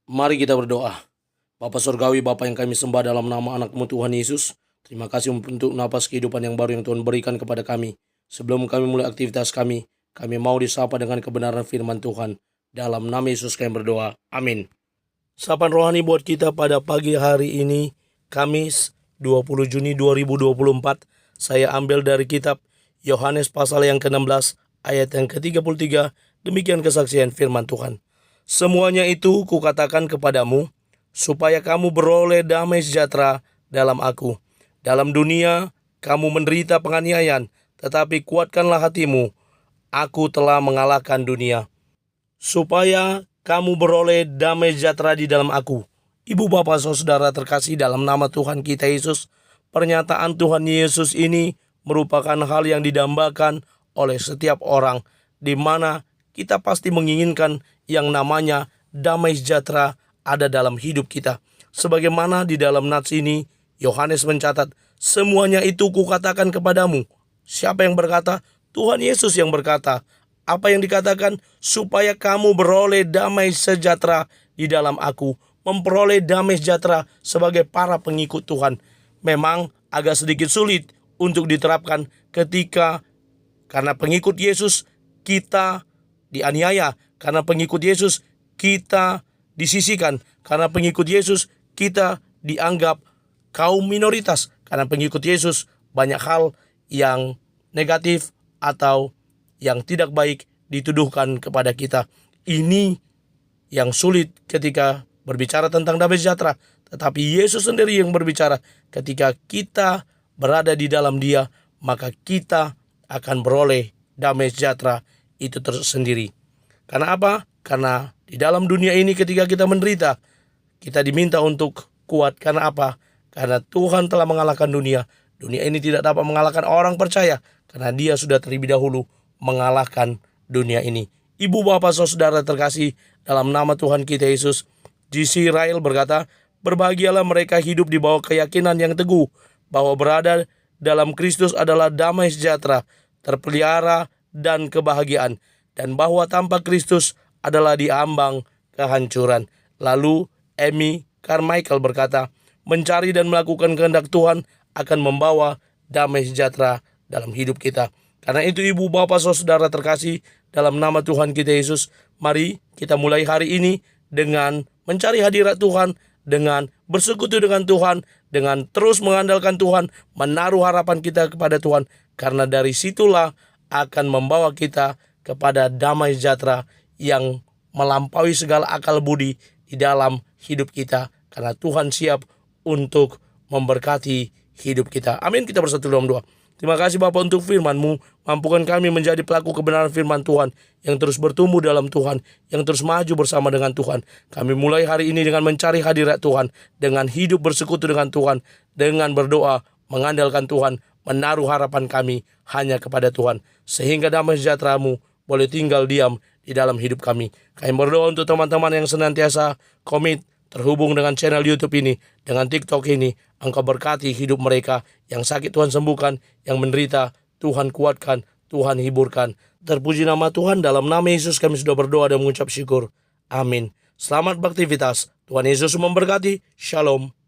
Mari kita berdoa. Bapa Surgawi, Bapa yang kami sembah dalam nama anak-Mu Tuhan Yesus, terima kasih untuk napas kehidupan yang baru yang Tuhan berikan kepada kami. Sebelum kami mulai aktivitas kami mau disapa dengan kebenaran firman Tuhan. Dalam nama Yesus kami berdoa. Amin. Sapaan rohani buat kita pada pagi hari ini, Kamis 20 Juni 2024. Saya ambil dari kitab Yohanes pasal yang ke-16 ayat yang ke-33. Demikian kesaksian firman Tuhan. Semuanya itu kukatakan kepadamu, supaya kamu beroleh damai sejahtera dalam aku. Dalam dunia kamu menderita penganiayaan, tetapi kuatkanlah hatimu, aku telah mengalahkan dunia. Supaya kamu beroleh damai sejahtera di dalam aku. Ibu bapak saudara terkasih dalam nama Tuhan kita Yesus, pernyataan Tuhan Yesus ini merupakan hal yang didambakan oleh setiap orang, di mana kita pasti menginginkan yang namanya damai sejahtera ada dalam hidup kita. Sebagaimana di dalam nats ini, Yohanes mencatat, semuanya itu kukatakan kepadamu. Siapa yang berkata? Tuhan Yesus yang berkata. Apa yang dikatakan? Supaya kamu beroleh damai sejahtera di dalam aku. Memperoleh damai sejahtera sebagai para pengikut Tuhan. Memang agak sedikit sulit untuk diterapkan ketika karena pengikut Yesus kita dianiaya, karena pengikut Yesus kita disisihkan, karena pengikut Yesus kita dianggap kaum minoritas, karena pengikut Yesus banyak hal yang negatif atau yang tidak baik dituduhkan kepada kita. Ini yang sulit ketika berbicara tentang damai sejahtera, tetapi Yesus sendiri yang berbicara. Ketika kita berada di dalam Dia, maka kita akan beroleh damai sejahtera itu tersendiri. Karena apa? Karena di dalam dunia ini ketika kita menderita, kita diminta untuk kuat. Karena apa? Karena Tuhan telah mengalahkan dunia. Dunia ini tidak dapat mengalahkan orang percaya, karena Dia sudah terlebih dahulu mengalahkan dunia ini. Ibu bapak saudara terkasih dalam nama Tuhan kita Yesus, G.C. Ryle berkata, berbahagialah mereka hidup di bawah keyakinan yang teguh bahwa berada dalam Kristus adalah damai sejahtera, terpelihara, dan kebahagiaan, dan bahwa tanpa Kristus adalah diambang kehancuran. Lalu Amy Carmichael berkata, mencari dan melakukan kehendak Tuhan akan membawa damai sejahtera dalam hidup kita. Karena itu ibu bapak saudara terkasih dalam nama Tuhan kita Yesus, mari kita mulai hari ini dengan mencari hadirat Tuhan, dengan bersekutu dengan Tuhan, dengan terus mengandalkan Tuhan, menaruh harapan kita kepada Tuhan, karena dari situlah akan membawa kita kepada damai sejahtera yang melampaui segala akal budi di dalam hidup kita, karena Tuhan siap untuk memberkati hidup kita. Amin. Kita bersatu dalam doa. Terima kasih Bapa untuk firman-Mu. Mampukan kami menjadi pelaku kebenaran firman Tuhan, yang terus bertumbuh dalam Tuhan, yang terus maju bersama dengan Tuhan. Kami mulai hari ini dengan mencari hadirat Tuhan, dengan hidup bersekutu dengan Tuhan, dengan berdoa, mengandalkan Tuhan, menaruh harapan kami hanya kepada Tuhan, sehingga damai sejahtera-Mu boleh tinggal diam di dalam hidup kami. Kami berdoa untuk teman-teman yang senantiasa komit terhubung dengan channel YouTube ini, dengan TikTok ini. Engkau berkati hidup mereka. Yang sakit Tuhan sembuhkan, yang menderita Tuhan kuatkan, Tuhan hiburkan. Terpuji nama Tuhan. Dalam nama Yesus kami sudah berdoa dan mengucap syukur. Amin. Selamat beraktivitas. Tuhan Yesus memberkati. Shalom.